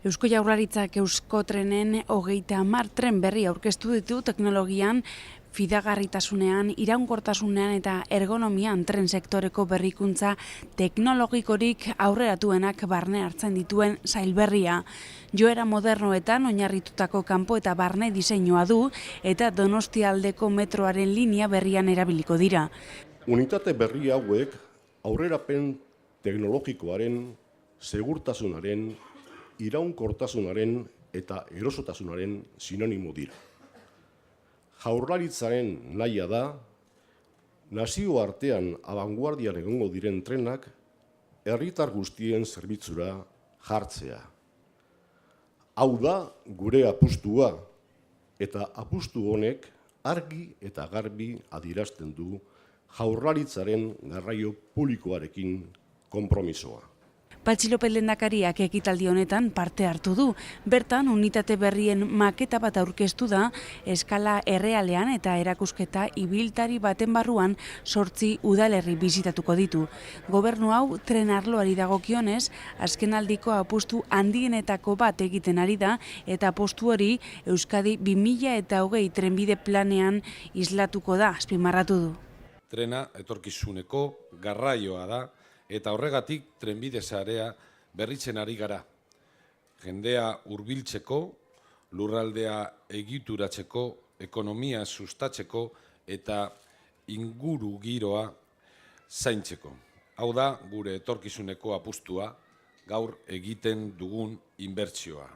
Eusko Jaurlaritzak Euskotrenen 30 tren berri aurkeztu ditu teknologian, fidagarritasunean, iraunkortasunean eta ergonomian tren sektoreko berrikuntza teknologikorik aurreratuenak barne hartzen dituen sail berria. Joera modernoetan oinarritutako kanpo eta barne diseinua du eta Donostialdeko metroaren linea berrian erabiliko dira. Unitate berri hauek aurrerapen teknologikoaren, segurtasunaren, iraunkortasunaren eta erosotasunaren sinonimo dira. Jaurlaritzaren nahia da, nazioartean abanguardian egongo diren trenak herritar guztien zerbitzura jartzea. Hau da gure apustua, eta apustu honek argi eta garbi adierazten du Jaurlaritzaren garraio publikoarekin konpromisoa. Patxi López lehendakariak ekitaldi honetan parte hartu du. Bertan, unitate berrien maketa bat aurkeztu da, eskala errealean eta erakusketa ibiltari baten barruan 8 udalerri bisitatuko ditu. Gobernu hau tren arloari dagokionez, azkenaldiko apustu handienetako bat egiten ari da eta apustu hori Euskadi 2020 trenbide planean islatuko da, azpimarratu du. Trena etorkizuneko garraioa da, eta horregatik trenbide sarea berritzen ari gara. Jendea hurbiltzeko, lurraldea egituratzeko, ekonomia sustatzeko eta inguru giroa zaintzeko. Hau da gure etorkizuneko apustua, gaur egiten dugun inbertsioa.